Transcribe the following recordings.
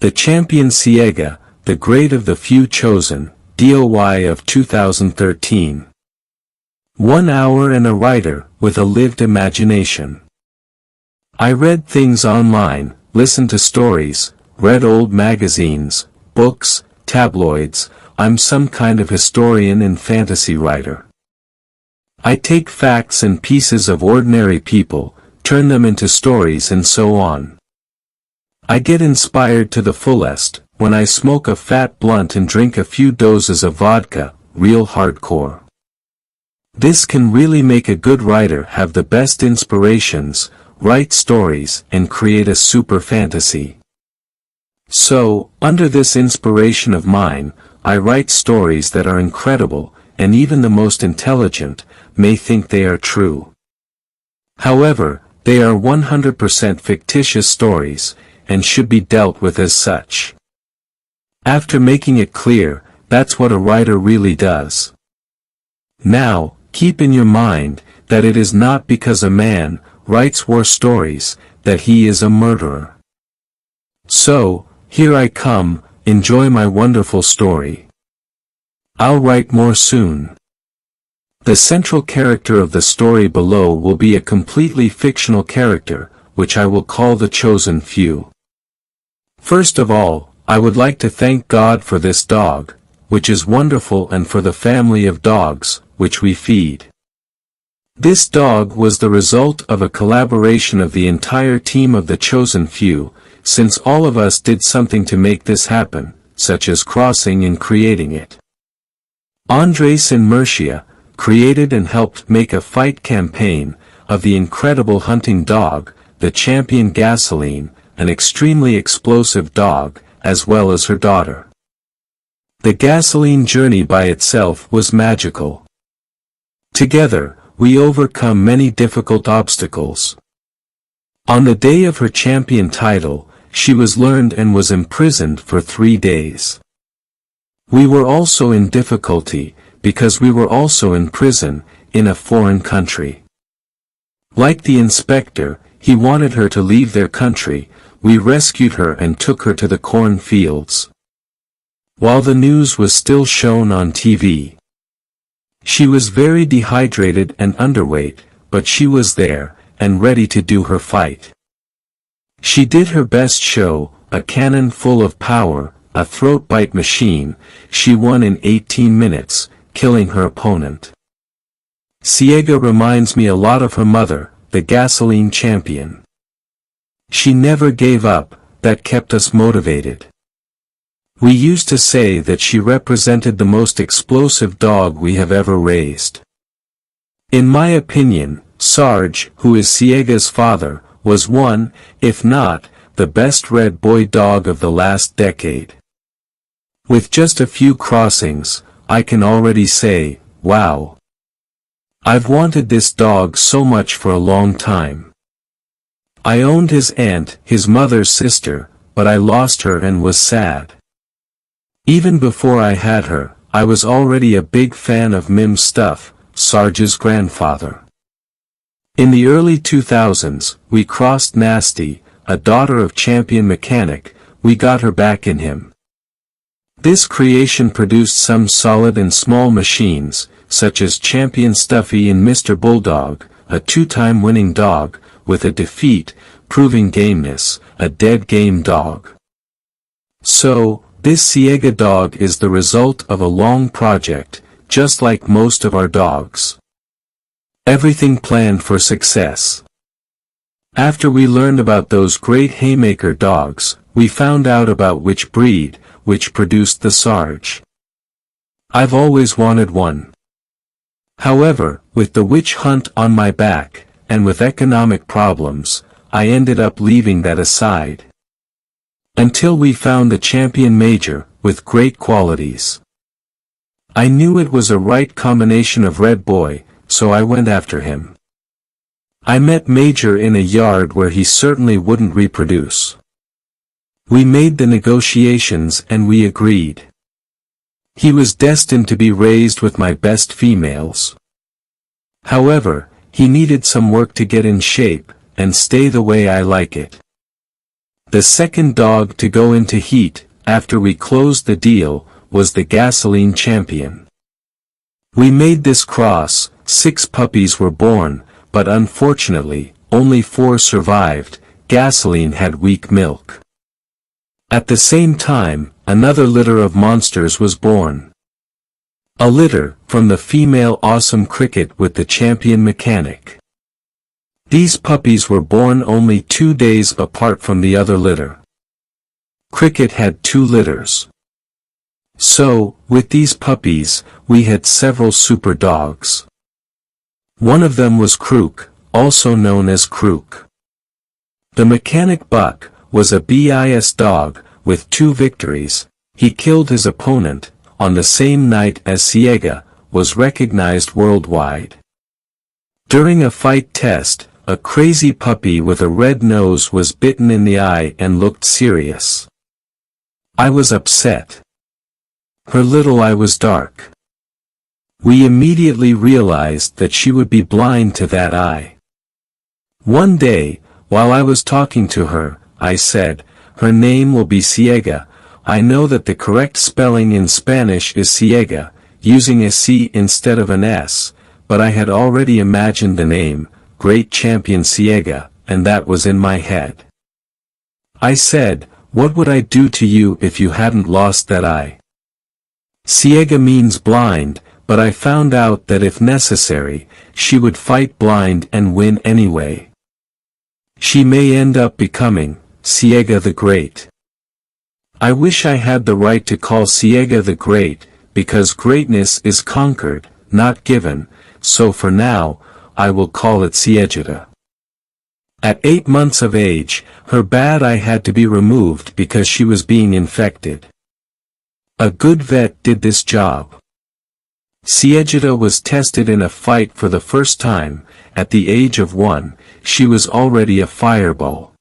The Champion Siega, The Great of the Few Chosen, DOY of 2013. 1 hour and a writer, with a lived imagination. I read things online, listened to stories, read old magazines, books, tabloids. I'm some kind of historian and fantasy writer. I take facts and pieces of ordinary people, turn them into stories and so on. I get inspired to the fullest, when I smoke a fat blunt and drink a few doses of vodka, real hardcore. This can really make a good writer have the best inspirations, write stories, and create a super fantasy. So, under this inspiration of mine, I write stories that are incredible, and even the most intelligent may think they are true. However, they are 100% fictitious stories, and should be dealt with as such. After making it clear, that's what a writer really does. Now, keep in your mind, that it is not because a man writes war stories, that he is a murderer. So, here I come, enjoy my wonderful story. I'll write more soon. The central character of the story below will be a completely fictional character, which I will call the Chosen Few. First of all, I would like to thank God for this dog, which is wonderful, and for the family of dogs, which we feed. This dog was the result of a collaboration of the entire team of the Chosen Few, since all of us did something to make this happen, such as crossing and creating it. Andres and Murcia created and helped make a fight campaign of the incredible hunting dog, the Champion Gasoline, an extremely explosive dog, as well as her daughter. The Gasoline journey by itself was magical. Together, we overcome many difficult obstacles. On the day of her champion title, she was learned and was imprisoned for 3 days. We were also in difficulty, because we were also in prison, in a foreign country. Like the inspector, he wanted her to leave their country. We rescued her and took her to the corn fields. While the news was still shown on TV. She was very dehydrated and underweight, but she was there, and ready to do her fight. She did her best show, a cannon full of power, a throat bite machine. She won in 18 minutes, killing her opponent. Siega reminds me a lot of her mother, the Gasoline Champion. She never gave up, that kept us motivated. We used to say that she represented the most explosive dog we have ever raised. In my opinion, Sarge, who is Siega's father, was one, if not, the best red boy dog of the last decade. With just a few crossings, I can already say, wow. I've wanted this dog so much for a long time. I owned his aunt, his mother's sister, but I lost her and was sad. Even before I had her, I was already a big fan of Mim's stuff, Sarge's grandfather. In the early 2000s, we crossed Nasty, a daughter of Champion Mechanic. We got her back in him. This creation produced some solid and small machines, such as Champion Stuffy and Mr. Bulldog, a 2-time winning dog, with a defeat, proving gameness, a dead game dog. So, this Siega dog is the result of a long project, just like most of our dogs. Everything planned for success. After we learned about those great Haymaker dogs, we found out about which breed, which produced the Sarge. I've always wanted one. However, with the witch hunt on my back, and with economic problems, I ended up leaving that aside. Until we found the Champion Major, with great qualities. I knew it was a right combination of red boy, so I went after him. I met Major in a yard where he certainly wouldn't reproduce. We made the negotiations and we agreed. He was destined to be raised with my best females. However, he needed some work to get in shape, and stay the way I like it. The second dog to go into heat, after we closed the deal, was the gasoline champion. We made this cross, 6 puppies were born, but unfortunately, only 4 survived. Gasoline had weak milk. At the same time, another litter of monsters was born. A litter, from the female Awesome Cricket with the champion Mechanic. These puppies were born only 2 days apart from the other litter. Cricket had 2 litters. So, with these puppies, we had several super dogs. One of them was Crook, also known as Crook. The Mechanic Buck was a BIS dog, with 2 victories. He killed his opponent, on the same night as Siega, was recognized worldwide. During a fight test, a crazy puppy with a red nose was bitten in the eye and looked serious. I was upset. Her little eye was dark. We immediately realized that she would be blind to that eye. One day, while I was talking to her, I said, "Her name will be Siega. I know that the correct spelling in Spanish is Siega, using a C instead of an S, but I had already imagined the name, Great Champion Siega, and that was in my head." I said, "What would I do to you if you hadn't lost that eye?" Siega means blind, but I found out that if necessary, she would fight blind and win anyway. She may end up becoming Siega the Great. I wish I had the right to call Siega the Great, because greatness is conquered, not given, so for now, I will call it Siegita. At 8 months of age, her bad eye had to be removed because she was being infected. A good vet did this job. Siegita was tested in a fight for the first time. At the age of 1, she was already a fireball.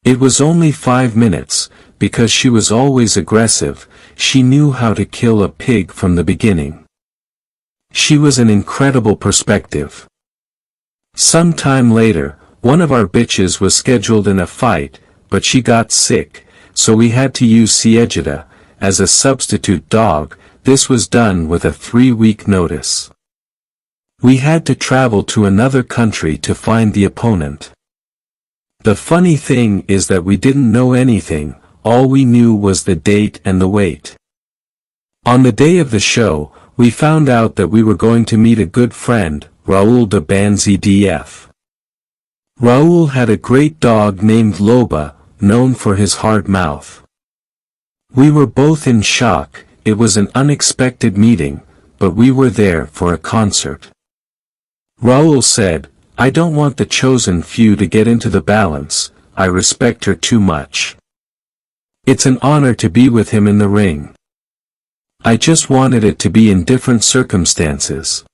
It was only 5 minutes, because she was always aggressive. She knew how to kill a pig from the beginning. She was an incredible perspective. Some time later, one of our bitches was scheduled in a fight, but she got sick, so we had to use Siegita as a substitute dog. This was done with a 3-week notice. We had to travel to another country to find the opponent. The funny thing is that we didn't know anything, all we knew was the date and the weight. On the day of the show, we found out that we were going to meet a good friend, Raul de Banzi DF. Raul had a great dog named Loba, known for his hard mouth. We were both in shock. It was an unexpected meeting, but we were there for a concert. Raul said, "I don't want the chosen few to get into the balance, I respect her too much. It's an honor to be with him in the ring. I just wanted it to be in different circumstances."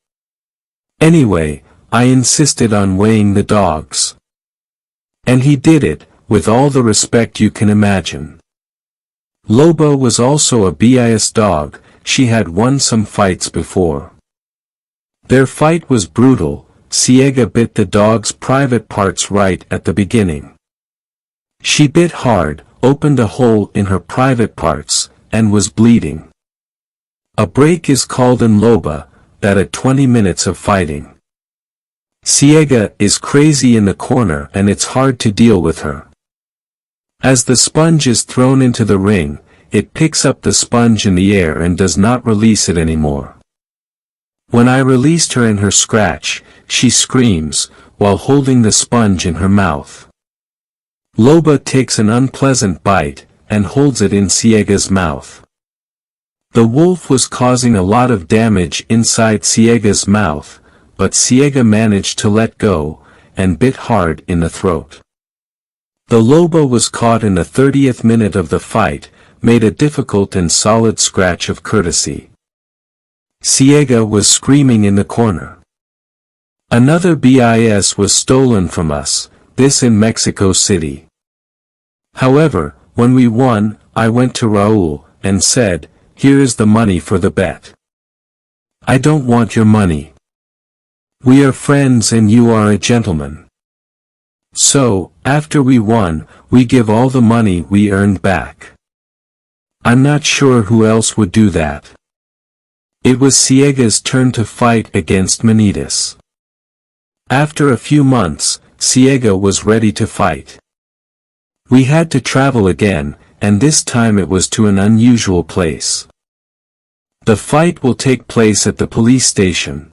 Anyway, I insisted on weighing the dogs. And he did it, with all the respect you can imagine. Loba was also a BIS dog. She had won some fights before. Their fight was brutal. Siega bit the dog's private parts right at the beginning. She bit hard, opened a hole in her private parts, and was bleeding. A break is called in Loba, that at 20 minutes of fighting. Siega is crazy in the corner and it's hard to deal with her. As the sponge is thrown into the ring, it picks up the sponge in the air and does not release it anymore. When I released her in her scratch, she screams, while holding the sponge in her mouth. Loba takes an unpleasant bite, and holds it in Siega's mouth. The wolf was causing a lot of damage inside Siega's mouth, but Siega managed to let go, and bit hard in the throat. The Loba was caught in the 30th minute of the fight, made a difficult and solid scratch of courtesy. Siega was screaming in the corner. Another BIS was stolen from us, this in Mexico City. However, when we won, I went to Raul, and said, "Here is the money for the bet. I don't want your money. We are friends and you are a gentleman. So, after we won, we give all the money we earned back. I'm not sure who else would do that. It was Siega's turn to fight against Manitas. After a few months, Siega was ready to fight. We had to travel again, and this time it was to an unusual place. The fight will take place at the police station.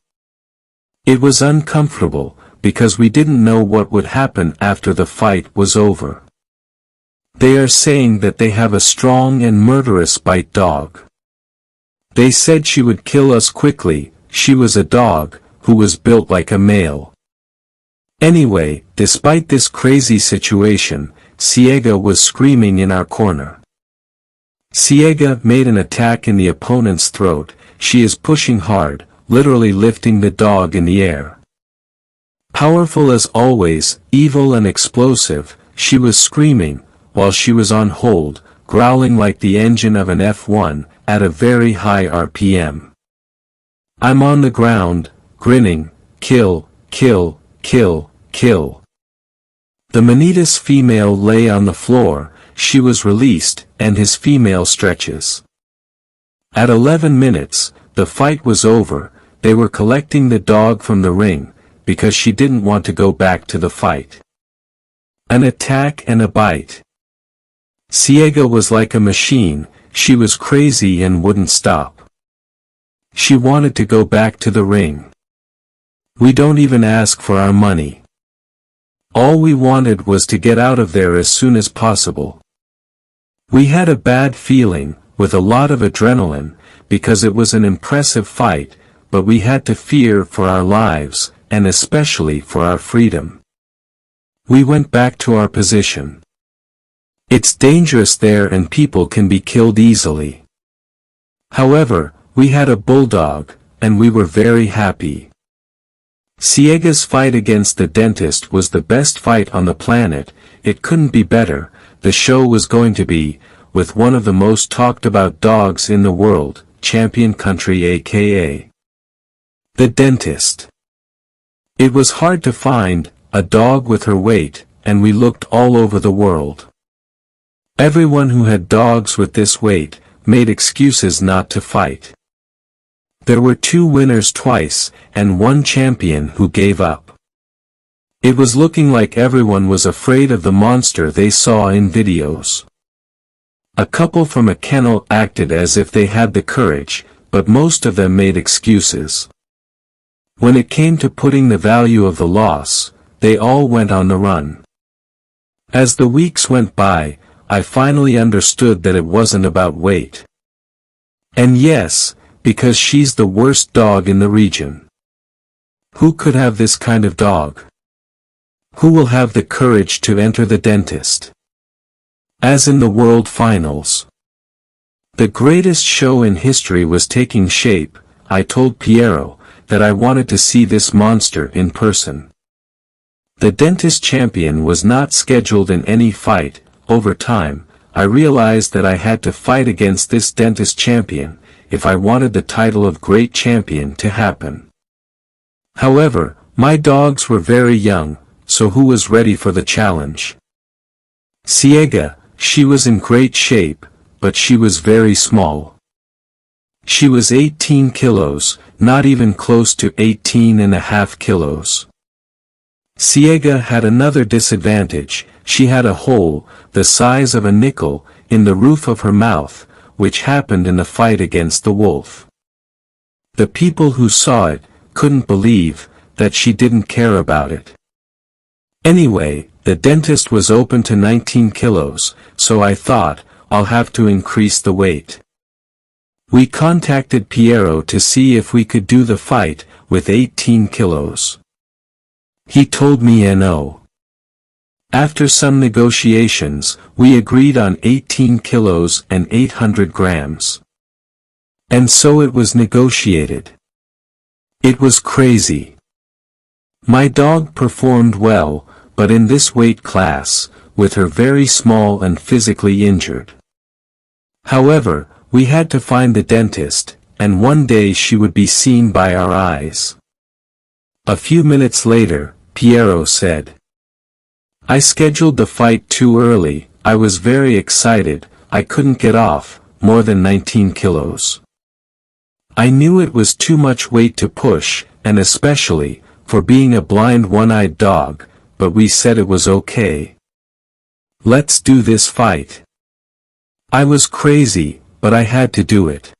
It was uncomfortable, because we didn't know what would happen after the fight was over. They are saying that they have a strong and murderous bite dog. They said she would kill us quickly. She was a dog, who was built like a male. Anyway, despite this crazy situation, Siega was screaming in our corner. Siega made an attack in the opponent's throat. She is pushing hard, literally lifting the dog in the air. Powerful as always, evil and explosive, she was screaming, while she was on hold, growling like the engine of an F1, at a very high RPM. I'm on the ground, grinning, kill, kill, kill, kill. The Manitas female lay on the floor. She was released, and his female stretches. At 11 minutes, the fight was over. They were collecting the dog from the ring, because she didn't want to go back to the fight. An attack and a bite. Siega was like a machine. She was crazy and wouldn't stop. She wanted to go back to the ring. We don't even ask for our money. All we wanted was to get out of there as soon as possible. We had a bad feeling, with a lot of adrenaline, because it was an impressive fight, but we had to fear for our lives, and especially for our freedom. We went back to our position. It's dangerous there and people can be killed easily. However, we had a bulldog, and we were very happy. Siega's fight against the dentist was the best fight on the planet. It couldn't be better. The show was going to be, with one of the most talked about dogs in the world, champion country aka the dentist. It was hard to find a dog with her weight, and we looked all over the world. Everyone who had dogs with this weight made excuses not to fight. There were 2 winners twice, and 1 champion who gave up. It was looking like everyone was afraid of the monster they saw in videos. A couple from a kennel acted as if they had the courage, but most of them made excuses. When it came to putting the value of the loss, they all went on the run. As the weeks went by, I finally understood that it wasn't about weight. And yes, because she's the worst dog in the region. Who could have this kind of dog? Who will have the courage to enter the dentist? As in the World Finals. The greatest show in history was taking shape. I told Piero that I wanted to see this monster in person. The dentist champion was not scheduled in any fight. Over time, I realized that I had to fight against this dentist champion, if I wanted the title of great champion to happen. However, my dogs were very young, so who was ready for the challenge? Siega, she was in great shape, but she was very small. She was 18 kilos, not even close to 18.5 kilos. Siega had another disadvantage. She had a hole, the size of a nickel, in the roof of her mouth, which happened in the fight against the wolf. The people who saw it couldn't believe that she didn't care about it. Anyway, the dentist was open to 19 kilos, so I thought, I'll have to increase the weight. We contacted Piero to see if we could do the fight with 18 kilos. He told me no. After some negotiations, we agreed on 18 kilos and 800 grams. And so it was negotiated. It was crazy. My dog performed well, but in this weight class, with her very small and physically injured. However, we had to find the dentist, and one day she would be seen by our eyes. A few minutes later, Piero said, I scheduled the fight too early. I was very excited. I couldn't get off, more than 19 kilos. I knew it was too much weight to push, and especially, for being a blind one-eyed dog, but we said it was okay. Let's do this fight. I was crazy, but I had to do it.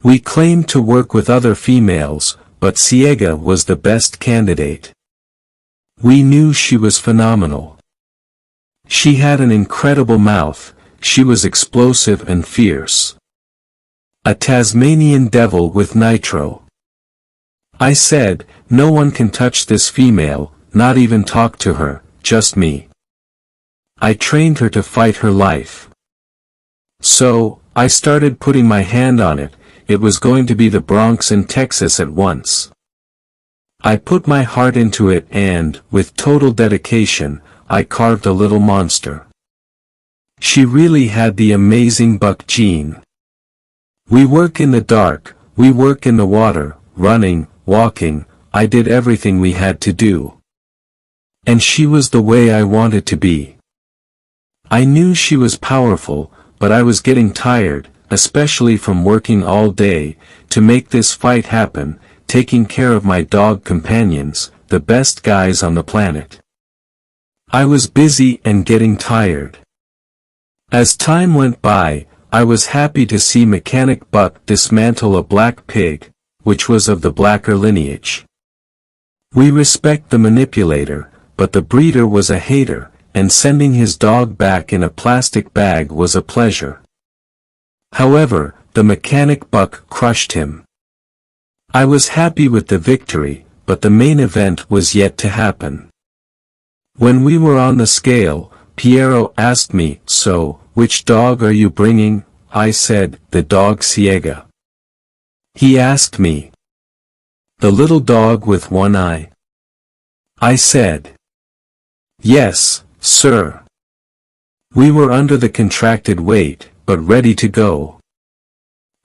We claimed to work with other females, but Siega was the best candidate. We knew she was phenomenal. She had an incredible mouth, she was explosive and fierce. A Tasmanian devil with nitro. I said, no one can touch this female, not even talk to her, just me. I trained her to fight her life. So, I started putting my hand on it. It was going to be the Bronx and Texas at once. I put my heart into it and, with total dedication, I carved a little monster. She really had the amazing buck gene. We work in the dark, we work in the water, running, walking, I did everything we had to do. And she was the way I wanted to be. I knew she was powerful, but I was getting tired, especially from working all day, to make this fight happen, taking care of my dog companions, the best guys on the planet. I was busy and getting tired. As time went by, I was happy to see Mechanic Buck dismantle a black pig, which was of the blacker lineage. We respect the manipulator, but the breeder was a hater, and sending his dog back in a plastic bag was a pleasure. However, the Mechanic Buck crushed him. I was happy with the victory, but the main event was yet to happen. When we were on the scale, Piero asked me, so, which dog are you bringing? I said, the dog Siega. He asked me, the little dog with one eye? I said, yes, sir. We were under the contracted weight, but ready to go.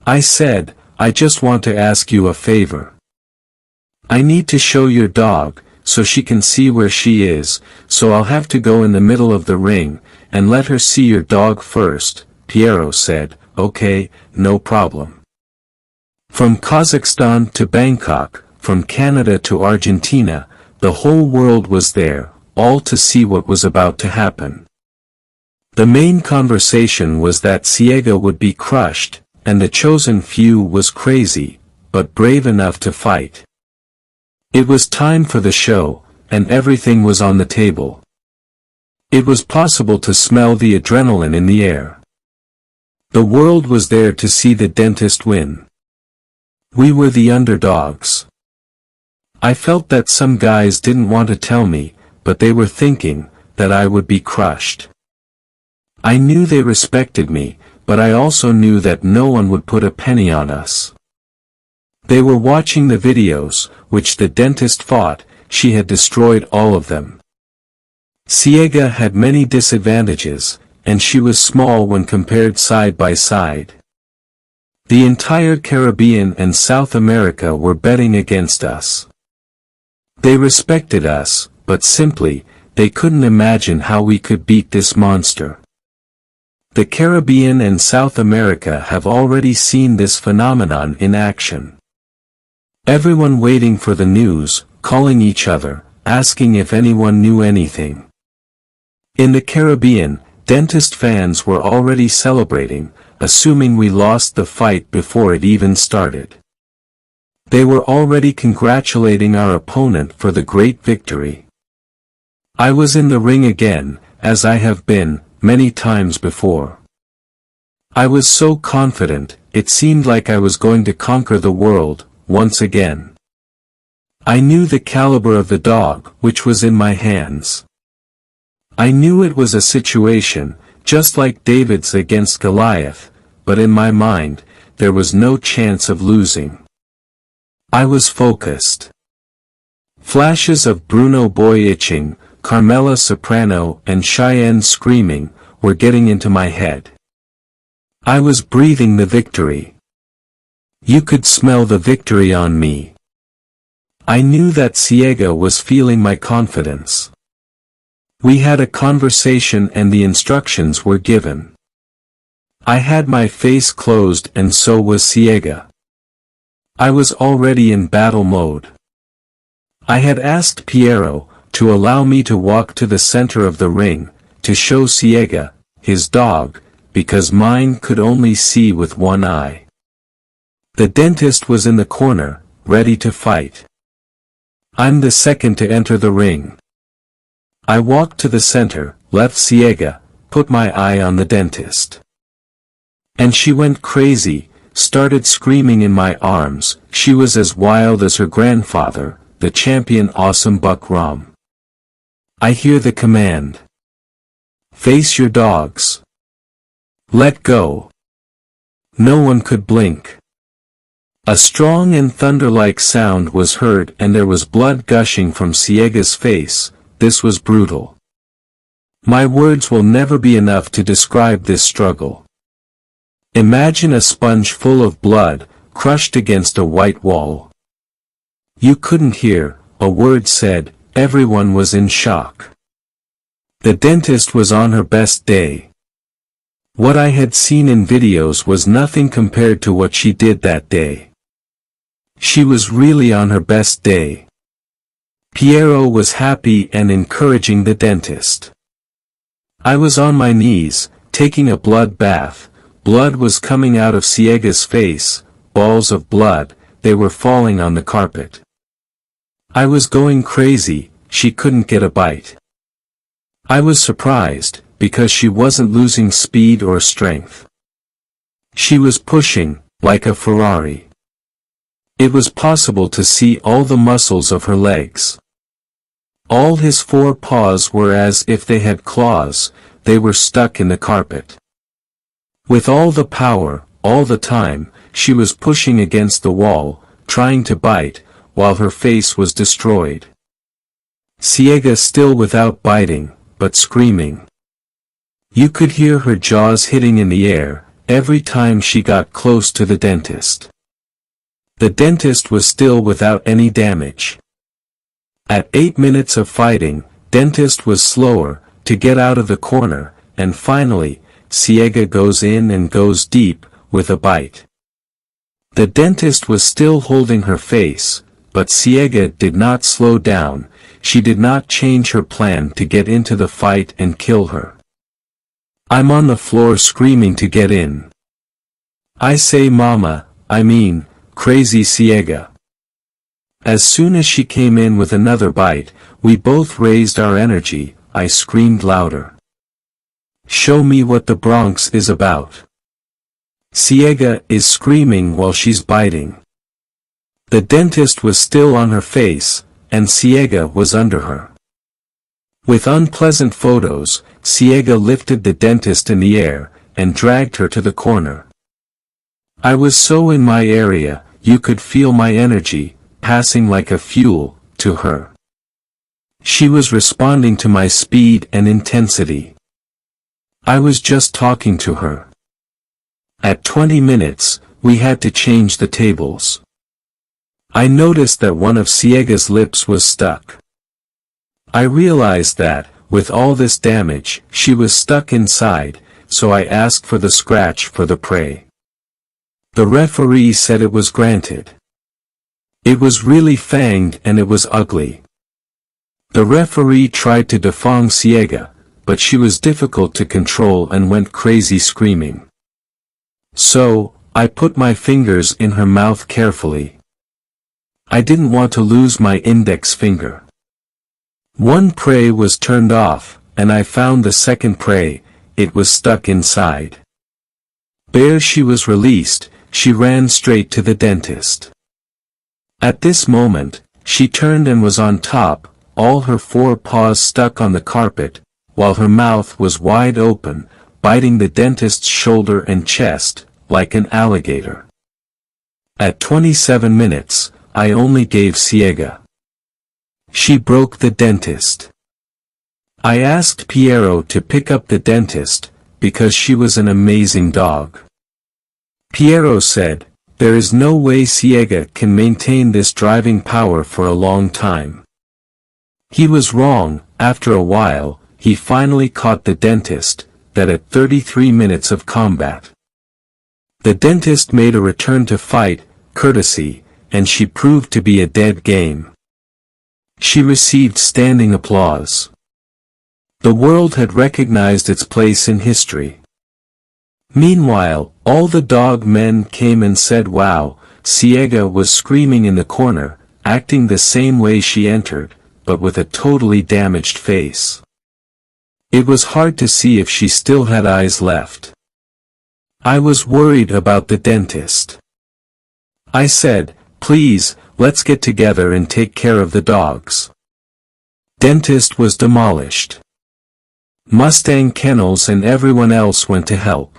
I said, I just want to ask you a favor. I need to show your dog, so she can see where she is, so I'll have to go in the middle of the ring, and let her see your dog first. Piero said, okay, no problem. From Kazakhstan to Bangkok, from Canada to Argentina, the whole world was there, all to see what was about to happen. The main conversation was that Siega would be crushed, and the chosen few was crazy, but brave enough to fight. It was time for the show, and everything was on the table. It was possible to smell the adrenaline in the air. The world was there to see the dentist win. We were the underdogs. I felt that some guys didn't want to tell me, but they were thinking that I would be crushed. I knew they respected me, but I also knew that no one would put a penny on us. They were watching the videos, which the dentist fought, she had destroyed all of them. Siega had many disadvantages, and she was small when compared side by side. The entire Caribbean and South America were betting against us. They respected us, but simply, they couldn't imagine how we could beat this monster. The Caribbean and South America have already seen this phenomenon in action. Everyone waiting for the news, calling each other, asking if anyone knew anything. In the Caribbean, dentist fans were already celebrating, assuming we lost the fight before it even started. They were already congratulating our opponent for the great victory. I was in the ring again, as I have been, many times before. I was so confident, it seemed like I was going to conquer the world, once again. I knew the caliber of the dog, which was in my hands. I knew it was a situation, just like David's against Goliath, but in my mind, there was no chance of losing. I was focused. Flashes of Bruno Boy itching, Carmela soprano and Cheyenne screaming, were getting into my head. I was breathing the victory. You could smell the victory on me. I knew that Siega was feeling my confidence. We had a conversation and the instructions were given. I had my face closed and so was Siega. I was already in battle mode. I had asked Piero to allow me to walk to the center of the ring, to show Siega, his dog, because mine could only see with one eye. The dentist was in the corner, ready to fight. I'm the second to enter the ring. I walked to the center, left Siega, put my eye on the dentist. And she went crazy, started screaming in my arms. She was as wild as her grandfather, the champion awesome Buck Rom. I hear the command. Face your dogs. Let go. No one could blink. A strong and thunder-like sound was heard and there was blood gushing from Siega's face. This was brutal. My words will never be enough to describe this struggle. Imagine a sponge full of blood, crushed against a white wall. You couldn't hear a word said, everyone was in shock. The dentist was on her best day. What I had seen in videos was nothing compared to what she did that day. She was really on her best day. Piero was happy and encouraging the dentist. I was on my knees, taking a blood bath. Blood was coming out of Siega's face, balls of blood, they were falling on the carpet. I was going crazy, she couldn't get a bite. I was surprised, because she wasn't losing speed or strength. She was pushing, like a Ferrari. It was possible to see all the muscles of her legs. All his four paws were as if they had claws, they were stuck in the carpet. With all the power, all the time, she was pushing against the wall, trying to bite, while her face was destroyed. Siega still without biting, but screaming. You could hear her jaws hitting in the air, every time she got close to the dentist. The dentist was still without any damage. At 8 minutes of fighting, dentist was slower, to get out of the corner, and finally, Siega goes in and goes deep, with a bite. The dentist was still holding her face, but Siega did not slow down, she did not change her plan to get into the fight and kill her. I'm on the floor screaming to get in. I say mama, crazy Siega. As soon as she came in with another bite, we both raised our energy, I screamed louder. Show me what the Bronx is about. Siega is screaming while she's biting. The dentist was still on her face, and Siega was under her. With unpleasant photos, Siega lifted the dentist in the air, and dragged her to the corner. I was so in my area, you could feel my energy, passing like a fuel, to her. She was responding to my speed and intensity. I was just talking to her. At 20 minutes, we had to change the tables. I noticed that one of Siega's lips was stuck. I realized that, with all this damage, she was stuck inside, so I asked for the scratch for the prey. The referee said it was granted. It was really fanged and it was ugly. The referee tried to defang Siega, but she was difficult to control and went crazy screaming. So, I put my fingers in her mouth carefully. I didn't want to lose my index finger. One prey was turned off, and I found the second prey, it was stuck inside. Ere she was released, she ran straight to the dentist. At this moment, she turned and was on top, all her four paws stuck on the carpet, while her mouth was wide open, biting the dentist's shoulder and chest, like an alligator. At 27 minutes, I only gave Siega. She broke the dentist. I asked Piero to pick up the dentist, because she was an amazing dog. Piero said, there is no way Siega can maintain this driving power for a long time. He was wrong, after a while, he finally caught the dentist, that at 33 minutes of combat. The dentist made a return to fight, courtesy, and she proved to be a dead game. She received standing applause. The world had recognized its place in history. Meanwhile, all the dog men came and said wow. Siega was screaming in the corner, acting the same way she entered, but with a totally damaged face. It was hard to see if she still had eyes left. I was worried about the dentist. I said, please, let's get together and take care of the dogs. Dentist was demolished. Mustang Kennels and everyone else went to help.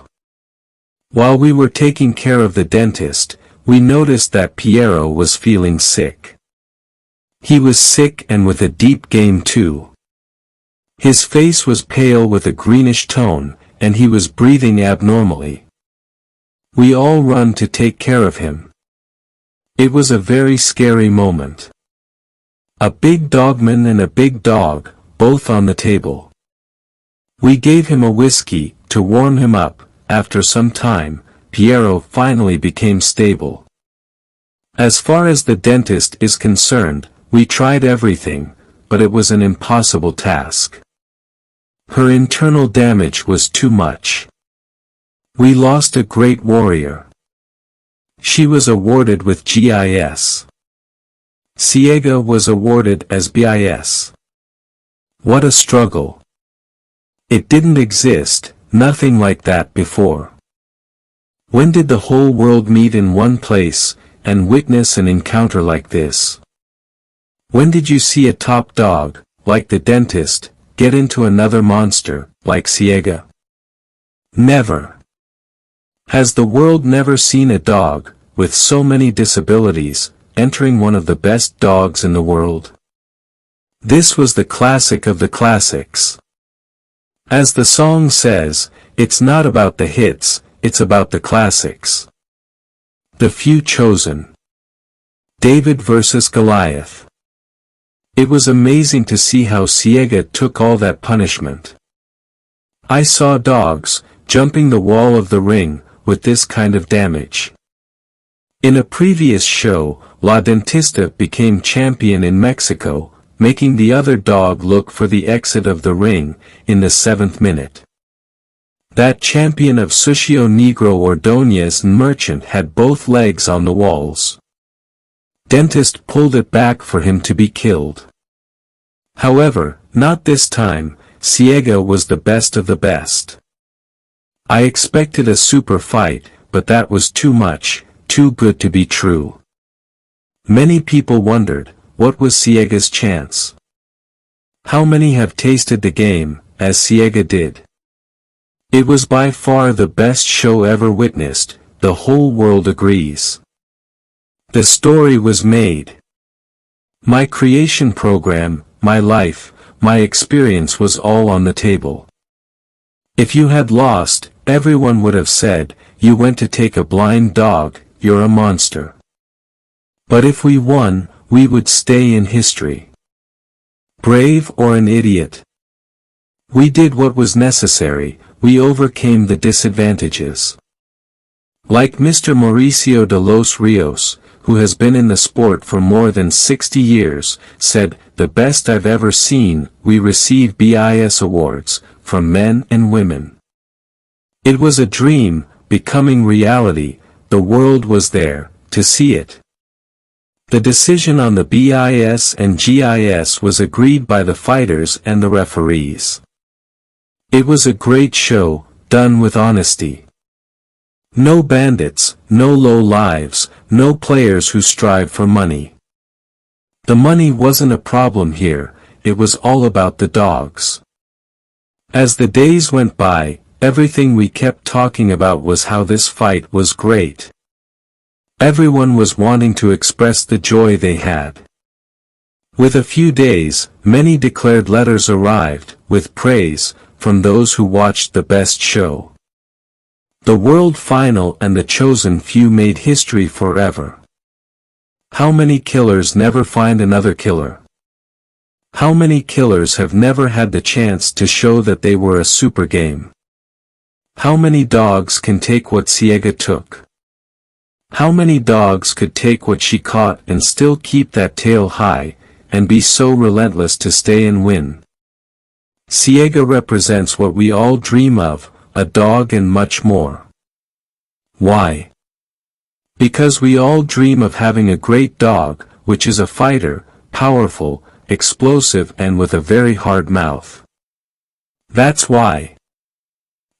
While we were taking care of the dentist, we noticed that Piero was feeling sick. He was sick and with a deep game too. His face was pale with a greenish tone, and he was breathing abnormally. We all ran to take care of him. It was a very scary moment. A big dogman and a big dog, both on the table. We gave him a whiskey, to warm him up. After some time, Piero finally became stable. As far as the dentist is concerned, we tried everything, but it was an impossible task. Her internal damage was too much. We lost a great warrior. She was awarded with GIS. Siega was awarded as BIS. What a struggle. It didn't exist. Nothing like that before. When did the whole world meet in one place, and witness an encounter like this? When did you see a top dog, like the dentist, get into another monster, like Siega? Never. Has the world never seen a dog, with so many disabilities, entering one of the best dogs in the world? This was the classic of the classics. As the song says, it's not about the hits, it's about the classics. The Few Chosen. David versus Goliath. It was amazing to see how Siega took all that punishment. I saw dogs, jumping the wall of the ring, with this kind of damage. In a previous show, La Dentista became champion in Mexico, making the other dog look for the exit of the ring, in the 7th minute. That champion of Sucio Negro Ordóñez Merchant had both legs on the walls. Dentist pulled it back for him to be killed. However, not this time. Siega was the best of the best. I expected a super fight, but that was too much, too good to be true. Many people wondered, what was Siega's chance? How many have tasted the game, as Siega did? It was by far the best show ever witnessed, the whole world agrees. The story was made. My creation program, my life, my experience was all on the table. If you had lost, everyone would have said, you went to take a blind dog, you're a monster. But if we won, we would stay in history. Brave or an idiot? We did what was necessary, we overcame the disadvantages. Like Mr. Mauricio de los Rios, who has been in the sport for more than 60 years, said, the best I've ever seen. We receive BIS awards, from men and women. It was a dream, becoming reality. The world was there, to see it. The decision on the BIS and GIS was agreed by the fighters and the referees. It was a great show, done with honesty. No bandits, no low lives, no players who strive for money. The money wasn't a problem here, it was all about the dogs. As the days went by, everything we kept talking about was how this fight was great. Everyone was wanting to express the joy they had. With a few days, many declared letters arrived, with praise, from those who watched the best show. The world final and the chosen few made history forever. How many killers never find another killer? How many killers have never had the chance to show that they were a super game? How many dogs can take what Siega took? How many dogs could take what she caught and still keep that tail high, and be so relentless to stay and win? Siega represents what we all dream of, a dog and much more. Why? Because we all dream of having a great dog, which is a fighter, powerful, explosive and with a very hard mouth. That's why.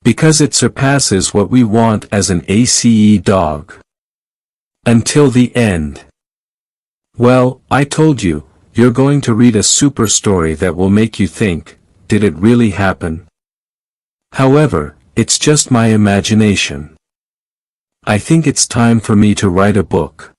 Because it surpasses what we want as an ACE dog. Until the end. Well, I told you, you're going to read a super story that will make you think, did it really happen? However, it's just my imagination. I think it's time for me to write a book.